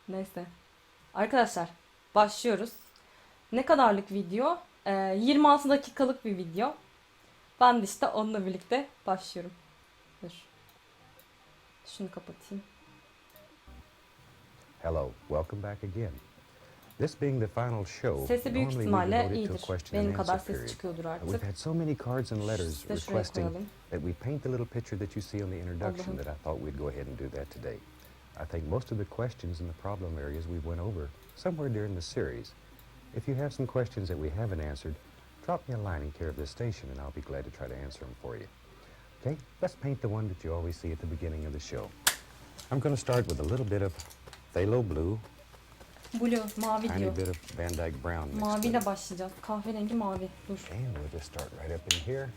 Neyse. Arkadaşlar başlıyoruz. Ne kadarlık video? 26 dakikalık bir video. Ben de işte onunla birlikte başlıyorum. Dur. Şunu kapatayım. Hello, welcome back again. This being the final show, Sesi büyük normally we ihtimalle devote it to a iyidir. question Benim and kadar answer ses period. çıkıyordur We've artık. had so many cards and letters Size şuraya requesting koyalım. that we paint the little picture that you see on the introduction Allah'ım. that I thought we'd go ahead and do that today. I think most of the questions in the problem areas we went over somewhere during the series. If you have some questions that we haven't answered, drop me a line in care of this station and I'll be glad to try to answer them for you. Okay, let's paint the one that you always see at the beginning of the show. I'm going to start with a little bit of phthalo blue, Blue, mavi tiny diyor. bit of Van Dyke brown mixed with Maviyle it. başlayacağız. Kahverengi mavi. Dur. And we'll just start right up in here,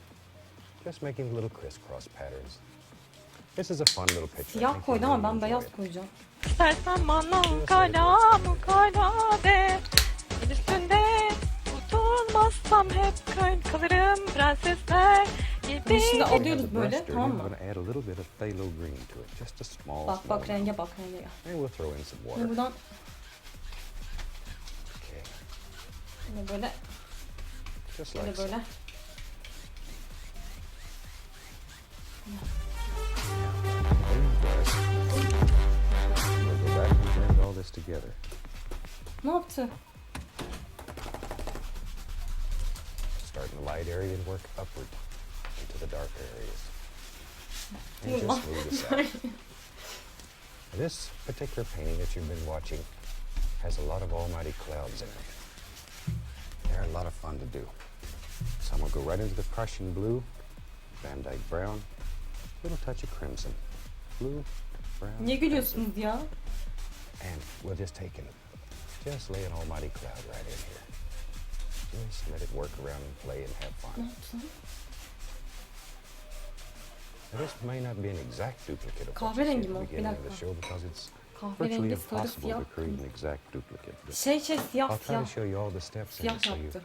just making little crisscross patterns. This is a fun little picture. I Siyah think koydu you'll ama really ben enjoy beyaz it. koyacağım. İstersen bana kalamı kala de. El üstünde tutulmazsam hep kalırım prensesler gibi. Bunu şimdi When you have alıyoruz the böyle, brush dirty, tamam I'm mı? going to add a little bit of phthalo green to it, just a small, Bak small bak renge bak renge. And we'll throw in some Şimdi water. buradan Okay, böyle just böyle like so. böyle. Clean brush. We'll go back and blend all this together. Ne yaptı? Start in the light area and work upward into the darker areas. And Allah. just smooth this out. This particular painting that you've been watching has a lot of almighty clouds in it. They're a lot of fun to do. So I'm going to go right into the Prussian blue, Van Dyke brown, little touch of crimson. Blue, brown, Niye crimson. gülüyorsunuz ya? And we'll just take and just lay an almighty cloud right in here. Just let it work around and play and have Ne fun. yaptın? Now, this may not be an exact duplicate of what you see Kahverengi at the mi o? Bir beginning of the dakika. show because it's virtually Kahverengi, sarı, impossible siyah. to create an exact duplicate. But Şey I'll siyah try to siyah. show you all the steps in Siyah it so you yaptı.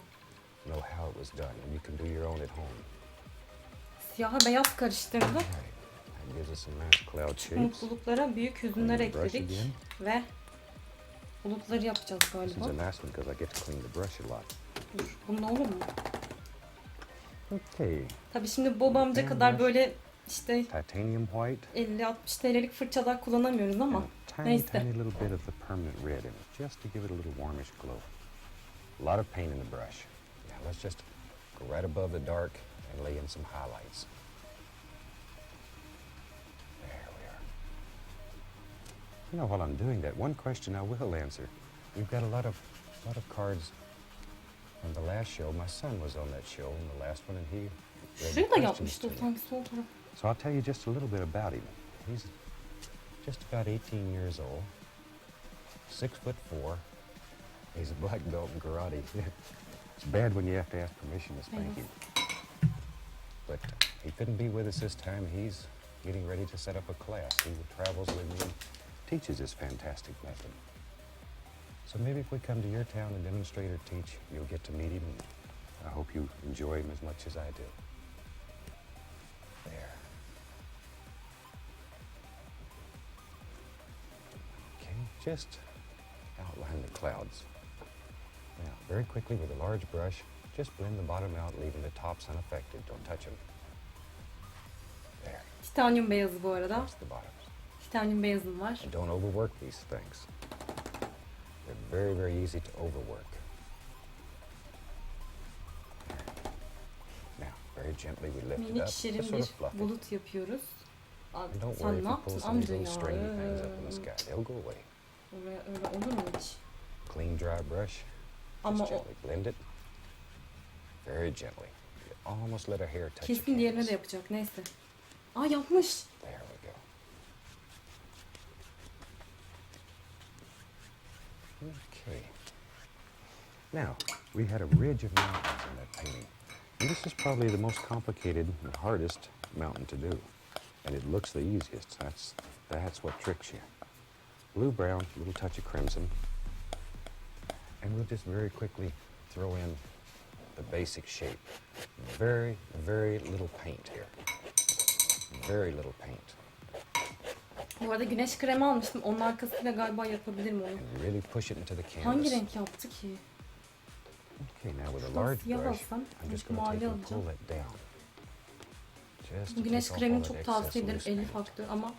know how it was done and you can do your own at home. Siyaha beyaz karıştırdı. All right. That gives us some nice cloud shapes. Bulutlara büyük hüzünler Clean the brush ekledik. again. Ve bulutları yapacağız This is galiba. a nice one because I get to clean the brush a lot. Dur. Bunun olur mu? Okay. Tabii şimdi babamca kadar böyle işte Titanium white. 50-60 TL'lik fırçalar kullanamıyoruz ama And tiny, neyse. tiny little bit of the permanent red in it, just to give it a little warmish glow. A lot of paint in the brush. Now let's just go right above the dark and lay in some highlights. There we are. You know, while I'm doing that, one question I will answer. We've got a lot of cards from the last show. My son was on that show in the last one, and he read the Şurayı da questions yapmıştı to me. sanki sol taraf. So I'll tell you just a little bit about him. He's just about 18 years old, 6'4". He's a black belt in karate. It's bad when you have to ask permission to spank him. But he couldn't be with us this time. He's getting ready to set up a class. He travels with me and teaches this fantastic method. So maybe if we come to your town and demonstrate or teach, you'll get to meet him. And I hope you enjoy him as much as I do. There. Okay, just outline the clouds. Now, very quickly with a large brush, just blend the bottom out, leaving the tops unaffected. Don't touch them. There, Titanyum beyazı bu arada. that's the bottoms. Titanyum beyazım var. And don't overwork these things. They're very, very easy to overwork. Now, very gently we lift it Minik up, şirin just sort bir of fluff it. bulut yapıyoruz. Abi, And don't worry sen if ne you yaptın pull some of amca these little ya? stringy things up in the sky. They'll go away. Oraya öyle olur mu hiç? Clean, dry brush. Ama Just o gently blend it. Very gently. You almost let a hair touch your kesin diğerine de canvas. yapacak. Neyse. Aa yapmış. There we go. Okay. Now, we had a ridge of mountains in that painting. And this is probably the most complicated and hardest mountain to do. And it looks the easiest. That's what tricks you. Blue, brown, a little touch of crimson. And we'll just very quickly throw in the basic shape. Very, very little paint here. Very little paint. Bu arada güneş kremi almıştım. Onun arkasıyla galiba yapabilirim onu. And really push it into the canvas. Hangi renk yaptı ki? Okay, now with a Şuradan large siyah brush, alsam, I'm just çünkü going to take mavi and pull alacağım. that down. Just Bu to güneş take off kremini all that çok excess tavsiye ederim. loose 50 paint. faktör ama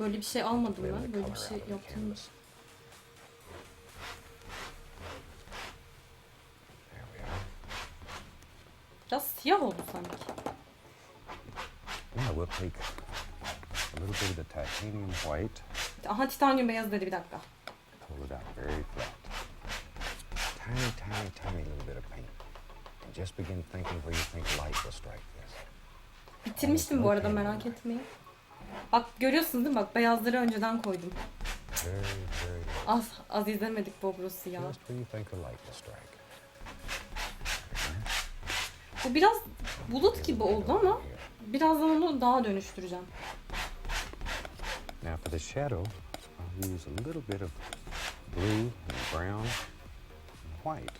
böyle bir şey almadım Blend the ben. Böyle bir color şey out of the yaptım. canvas. There we are. Biraz siyah oldu sanki. Now we'll take a little bit of the titanium white, Aha, titanyum beyaz dedi, bir dakika. pull it out very flat. Tiny, tiny, tiny little bit of paint. And just begin thinking where you think light will strike this. Bitirmiştim bu arada, merak etmeyin. Bak görüyorsunuz değil mi? Bak beyazları önceden koydum. Very, very light. Az izlemedik Bobros'u ya. Just where you think a light will strike. Bu biraz bulut gibi oldu ama birazdan onu daha dönüştüreceğim. Now for the shadow, I'll use a little bit of blue and brown and white.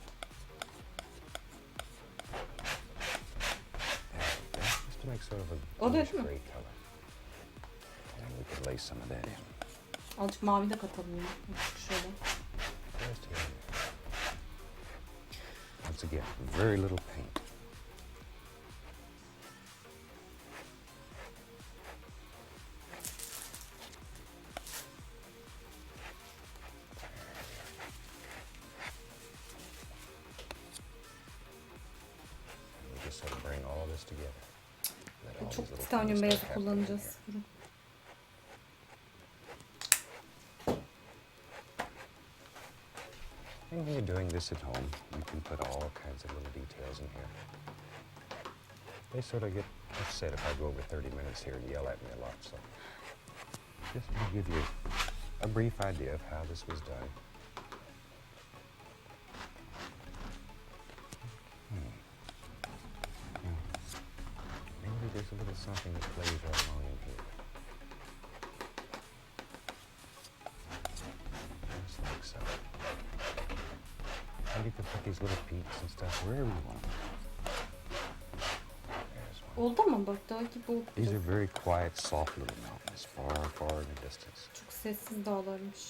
There we go. Just to make sort of a Oluyor bluish değil mi? gray color. And we could lay some of that in. Azıcık mavi de katalım ya. Şöyle. Just here and there. Once again, very little paint. And we just sort of bring all this together. Let all Çok these little titanyum things beyazı start happening kullanacağız. here. And when you're doing this at home, you can put all kinds of little details in here. They sort of get upset if I go over 30 minutes here and yell at me a lot, so just to give you a brief idea of how this was done. Now, maybe there's a little something that plays right along in here. Just like so. And you can put these little peaks and stuff wherever you want. There's one. Oldu ama bak daha gibi oldu. These are very quiet, soft little mountains, far, far in the distance. Çok sessiz dağlarmış.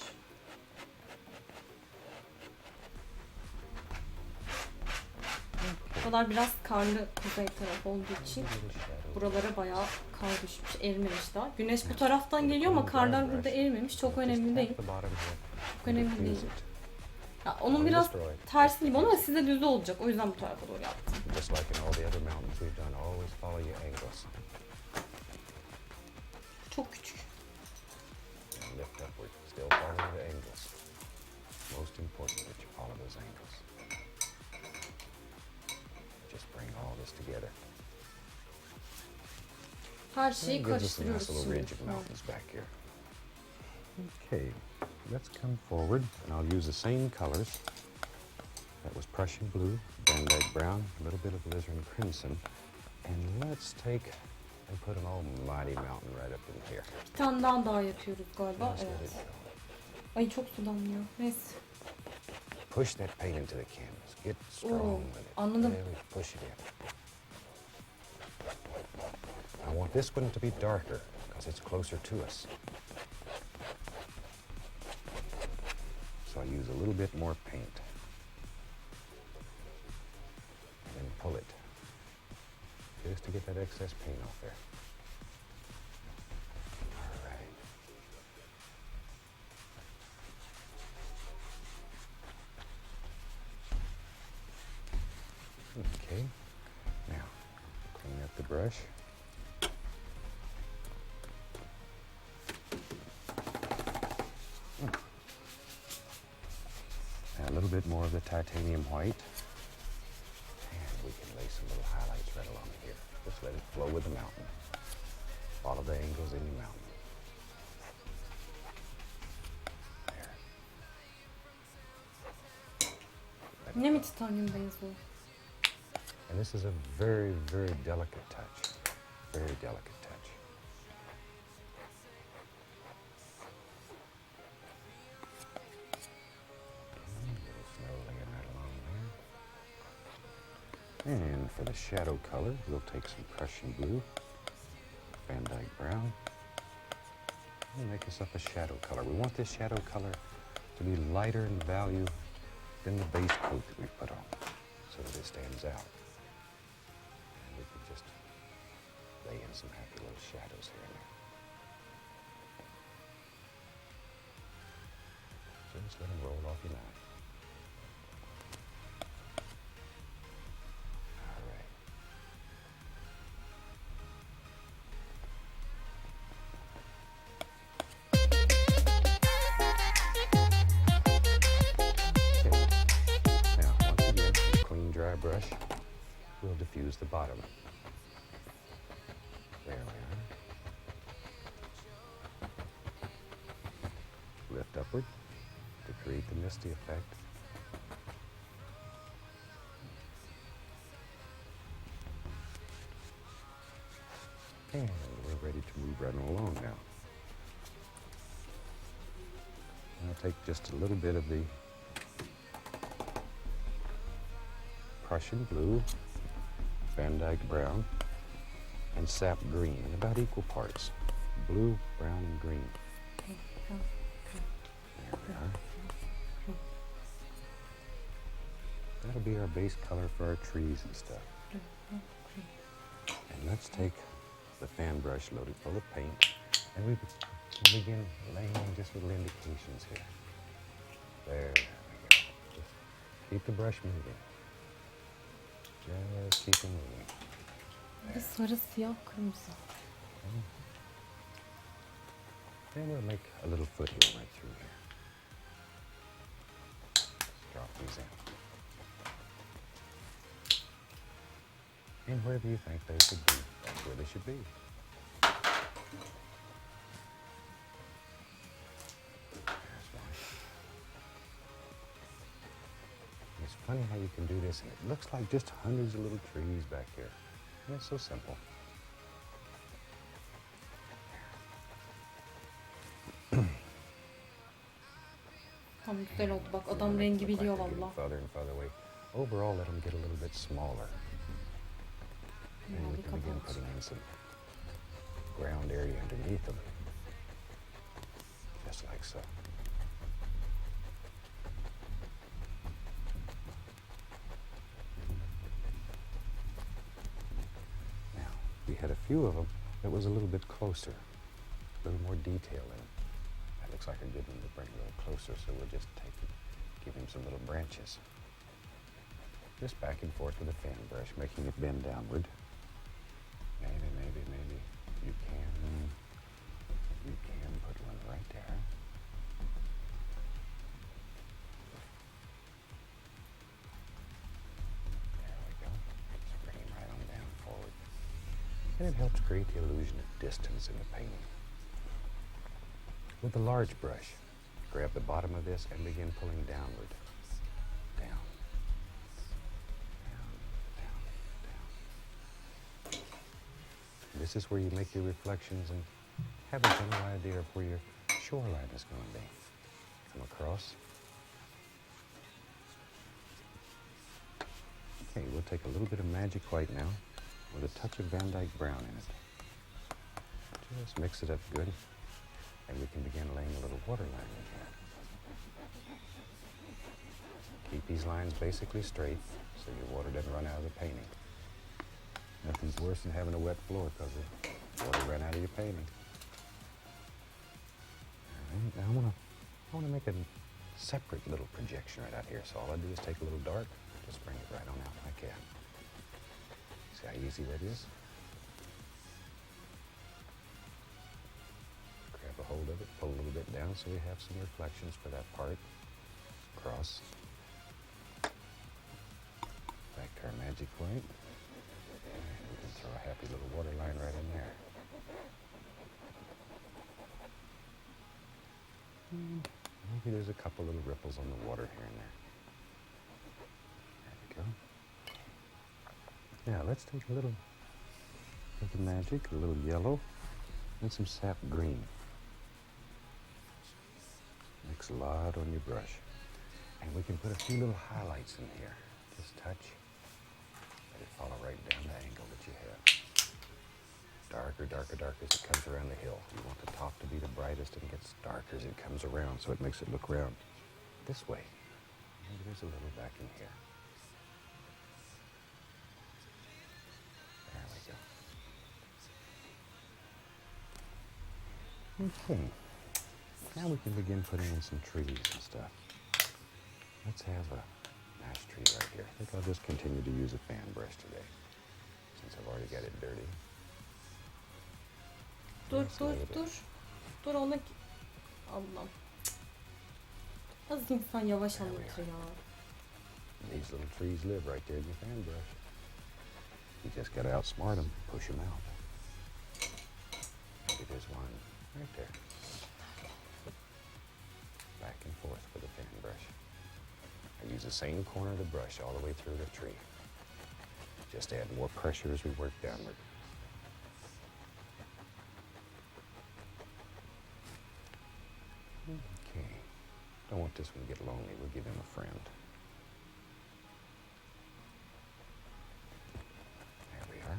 Buralar biraz karlı kuzey tarafı olduğu için Little shadow. buralara bayağı kar düşmüş, erimemiş daha. Güneş bu taraftan geliyor ama karlar burada erimemiş. Çok önemli değil. Just tap the bottom here. Çok önemli Diffuse değil. it. Ya, onun biraz tersi gibi ama size düzü olacak. O yüzden bu tarafa doğru yaptım. Just like in all the other mountains we've done, always follow your angles Çok küçük. and lift upward. Still follow the angles. Most important that you follow those angles. Just bring all this together. Her şeyi That gives us a nice karıştırıyoruz little şimdi. ridge of mountains back here. Okay, let's come forward and I'll use the same colors. That was Prussian blue, Van Dyke brown, a little bit of alizarin crimson. And let's take and put an almighty mountain right up in here. Bir tane daha yapıyoruz galiba. Just let Evet. it go. Ay çok su damlıyor. Neyse. Push that paint into the canvas. Get strong with it. anladım. Really push it in. I want this one to be darker because it's closer to us. So I use a little bit more paint. And then pull it. Just to get that excess paint off there. All right. Okay. Now, clean up the brush. Now a little bit more of the titanium white. And we can lay some little highlights right along here. Just let it flow with the mountain. Follow the angles in the mountain. There. Yine mi titanyum beyazı? And this is a very, very delicate touch. Very delicate touch. A little snow laying right along there. And for the shadow color, we'll take some Prussian blue, Van Dyke brown, We'll make us up a shadow color. We want this shadow color to be lighter in value than the base coat that we put on, so that it stands out. And we can just lay in some happy little shadows here and there. So just let them roll off your knife. All right. Okay. Now, once again, with a clean, dry brush, we'll diffuse the bottom. There we are. Lift upward to create the misty effect. And we're ready to move right along now. I'll take just a little bit of the Prussian blue, Van Dyke brown, and sap green in about equal parts. Blue, brown, and green. There we are. That'll be our base color for our trees and stuff. And let's take the fan brush loaded full of paint, and we can begin laying in just little indications here. There we go. Just keep the brush moving. Just keep it moving. Bir sarı, siyah, kırmızı. And we'll make a little foothill right through here. Drop these in. And wherever you think they should be, that's where they should be. That's right. It's funny how you can do this, and it looks like just hundreds of little trees back here. And it's so simple. Tam güzel oldu bak, adam rengi biliyor valla. Further and further away. Overall, let them get a little bit smaller. And we can begin putting in some ground area underneath them. Just like so. Now, we had a few of them that was a little bit closer, a little more detail in them. That looks like a good one to bring a little closer, so we'll just take it, give him some little branches. Just back and forth with a fan brush, making it bend downward. Maybe you can put one right there. There we go. Just bring him right on down forward. And it helps create the illusion of distance in the painting. With the large brush, grab the bottom of this and begin pulling downward. Down. This is where you make your reflections and have a general idea of where your shoreline is going to be. Come across. Okay, we'll take a little bit of magic white now with a touch of Van Dyke brown in it. Just mix it up good, and we can begin laying a little waterline in here. Keep these lines basically straight so your water doesn't run out of the painting. Nothing's worse than having a wet floor because the water ran out of your painting. All right, now I want to make a separate little projection right out here. So all I do is take a little dark, just bring it right on out like that. See how easy that is? Grab a hold of it, pull a little bit down so we have some reflections for that part. Cross. Back to our magic white. We can throw a happy little water line right in there. Maybe there's a couple little ripples on the water here and there. There we go. Now let's take a little of the magic, a little yellow, and some sap green. Mix a lot on your brush. And we can put a few little highlights in here. Just touch. Let it follow right down the angle that you have. darker, darker, darker as it comes around the hill. You want the top to be the brightest and it gets darker as it comes around, so it makes it look round. This way. Maybe there's a little back in here. There we go. Okay. Now we can begin putting in some trees and stuff. Let's have a nice tree right here. I think I'll just continue to use a fan brush today, since I've already got it dirty. Dur dur dur. Dur ona... Allah'ım. Nasıl insan yavaş anlatır ya. These little trees live right there in your fan brush. You just gotta outsmart them, push them out. Maybe there's one right there. Back and forth with the fan brush. I use the same corner of the brush all the way through the tree. Just add more pressure as we work downward. Okay. Don't want this one to get lonely. We'll give him a friend. There we are.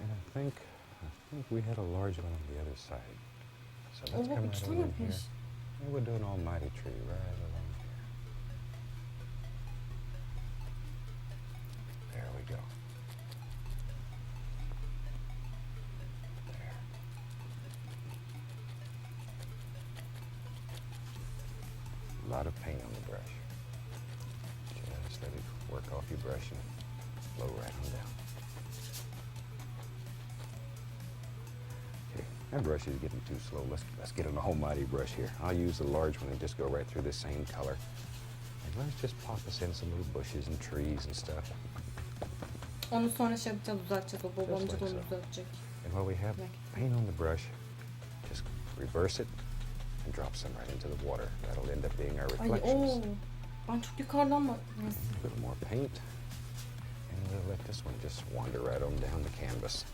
And I think we had a large one on the other side. So let's come right over in here. And we'll do an almighty tree right along here. There we go. There. A lot of paint on the brush. Just let it work off your brush and flow right on down. That brush is getting too slow. Let's get an almighty brush here. I'll use the large one and just go right through the same color. And let's just pop us in some little bushes and trees and stuff. Onu sonra şey yapacağız, düzelteceğiz. O babamcı da onu düzeltecek. And while we have paint on the brush, just reverse it and drop some right into the water. That'll end up being our reflections. Ay ben çok yukarıdan bak. A little more paint. And we'll let this one just wander right on down the canvas.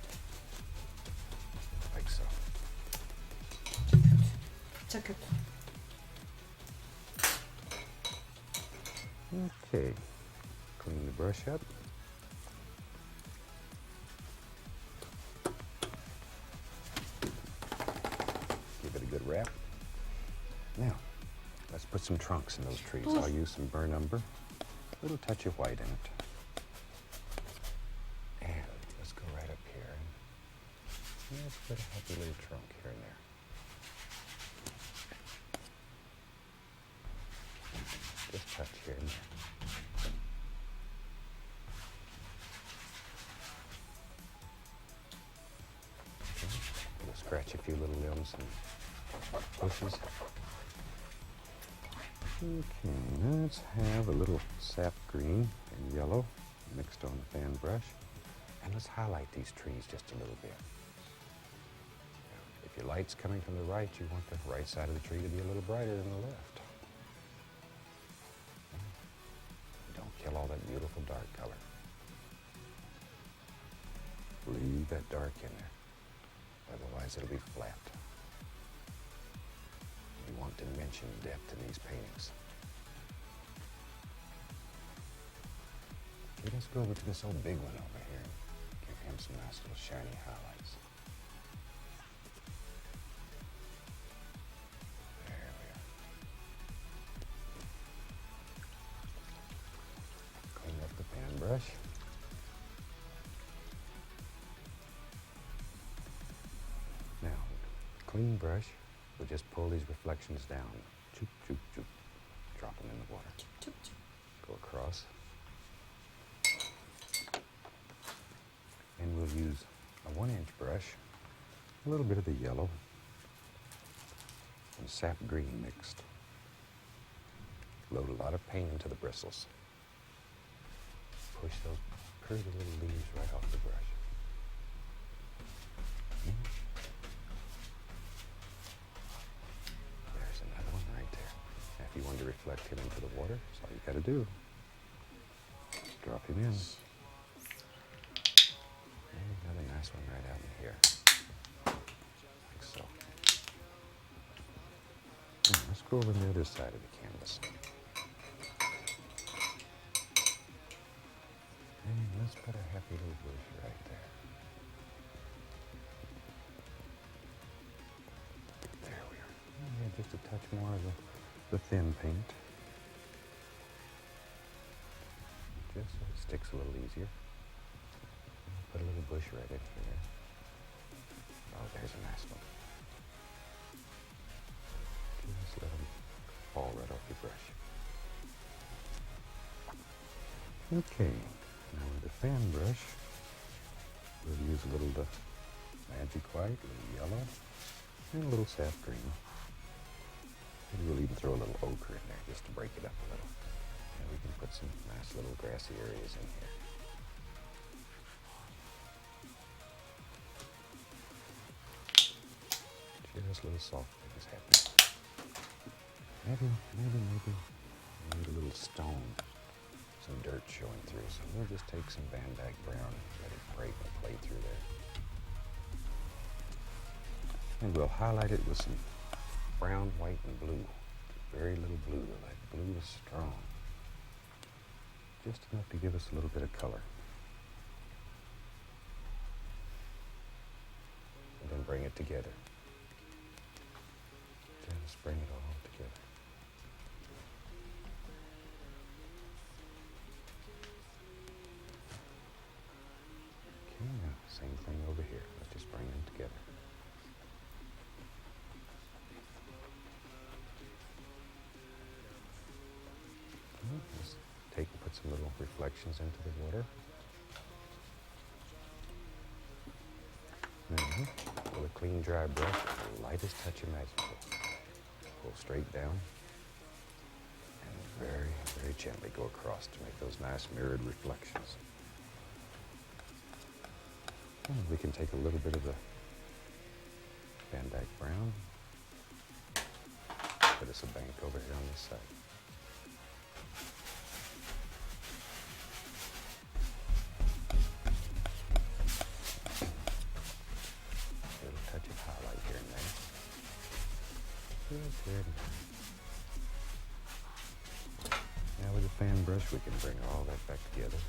Like so. Çok kötü. Okay. Clean the brush up. Give it a good wrap. Now, let's put some trunks in those trees. I'll use some burnt umber. A little touch of white in it. And let's go right up here. And let's put a happy little trunk here and there. Just touch here and there. Okay. We'll scratch a few little limbs and bushes. Okay, let's have a little sap green and yellow mixed on the fan brush. And let's highlight these trees just a little bit. If your light's coming from the right, you want the right side of the tree to be a little brighter than the left. Don't kill all that beautiful dark color. Leave that dark in there. Otherwise it'll be flat. You want dimension, depth in these paintings. Okay, let's go over to this old big one over here and give him some nice little shiny highlights. There we are. Clean up the fan brush. Now, clean brush. We'll just pull these reflections down. Choop, choop, choop. Drop them in the water. Çok çok. Go across. And we'll use a 1-inch brush, a little bit of the yellow, and sap green mixed. Load a lot of paint into the bristles. Push those pretty little leaves right off the brush. There's another one right there. Now, if you want to reflect him into the water, that's all you got to do. Drop him in. And another nice one right out in here. Like so. Now, let's go over on the other side of the canvas. put a happy little bush right there. There we are. Yeah, just a touch more of the thin paint. Just so it sticks a little easier. Put a little bush right in here. Oh, there's a nice one. Just let them fall right off your brush. Okay, now with the fan brush, we'll use a little magic white, a little yellow, and a little sap green. Maybe we'll even throw a little ochre in there just to break it up a little. And we can put some nice little grassy areas in here. Just little soft things happening. Maybe we need a little stone, some dirt showing through. So we'll just take some Van Dyke brown and let it break and play through there. And we'll highlight it with some brown, white, and blue. Very little blue, though. That blue is strong. Just enough to give us a little bit of color. And then bring it together. Just bring it all together. Okay, now same thing over here. Let's just bring them together. Let's take and put some little reflections into the water. Now, with a clean, dry brush, the lightest touch imaginable. Pull straight down and very, very gently go across to make those nice mirrored reflections. And we can take a little bit of the Van Dyke brown, put us a bank over here on this side. Little touch of highlight here and there. Good. Now with the fan brush, we can bring all that back together.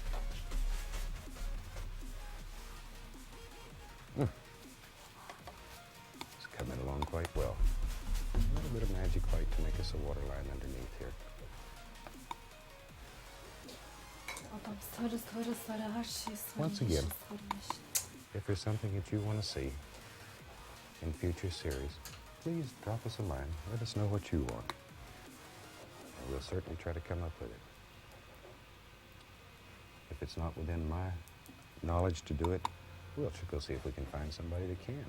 It's coming along quite well. A little bit of magic white to make us a waterline underneath here. Adam sarı sarı sarı her şey sarı. Once again, yeşil, sarı yeşil. if there's something that you want to see in future series, please drop us a line. Let us know what you want. And we'll certainly try to come up with it. If it's not within my knowledge to do it, we'll go see if we can find somebody that can.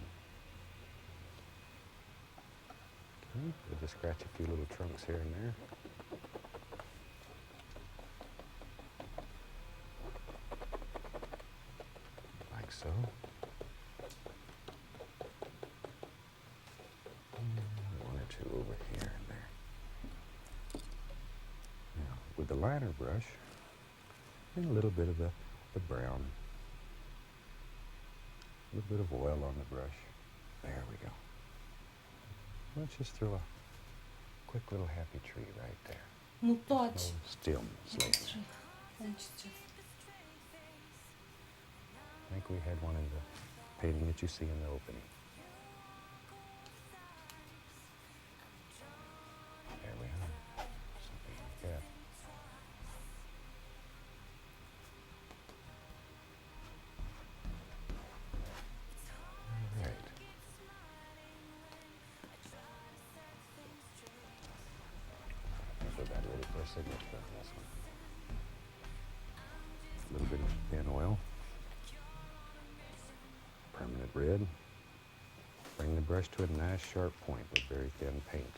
Okay, we'll just scratch a few little trunks here and there. Like so. One or two over here and there. Now, with the liner brush, and a little bit of the brown. A little bit of oil on the brush. There we go. Let's just throw a quick little happy tree right there. Mutlu aç. No stillness lately. Onu çizeceğiz. I think we had one in the painting that you see in the opening. There we are. Something like that. All right. I think we're about ready for a signature on this one. A little bit of thin oil. Permanent red. Bring the brush to a nice sharp point with very thin paint.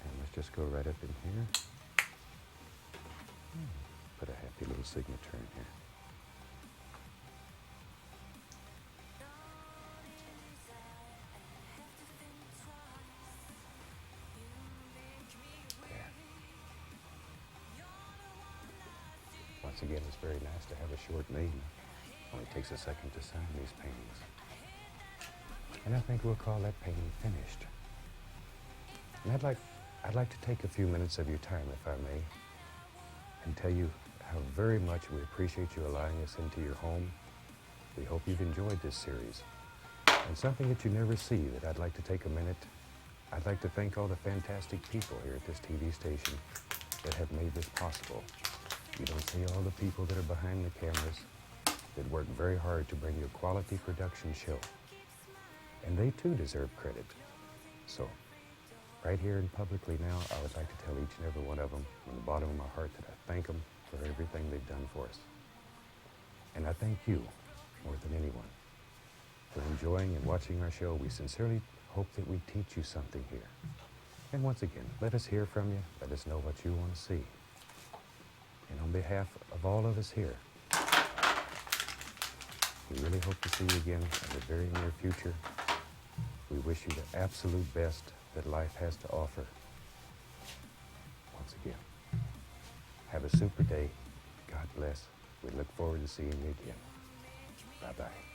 And let's just go right up in here. Put a happy little signature in here. There. Once again, it's very nice to have a short name. Only takes a second to sign these paintings. And I think we'll call that painting finished. And I'd like to take a few minutes of your time, if I may, and tell you how very much we appreciate you allowing us into your home. We hope you've enjoyed this series. And something that you never see that I'd like to take a minute, I'd like to thank all the fantastic people here at this TV station that have made this possible. You don't see all the people that are behind the cameras that work very hard to bring you a quality production show. And they too deserve credit. So, right here and publicly now, I would like to tell each and every one of them from the bottom of my heart that I thank them for everything they've done for us. And I thank you more than anyone for enjoying and watching our show. We sincerely hope that we teach you something here. And once again, let us hear from you. Let us know what you want to see. And on behalf of all of us here, we really hope to see you again in the very near future. We wish you the absolute best that life has to offer. Once again, have a super day. God bless. We look forward to seeing you again. Bye-bye.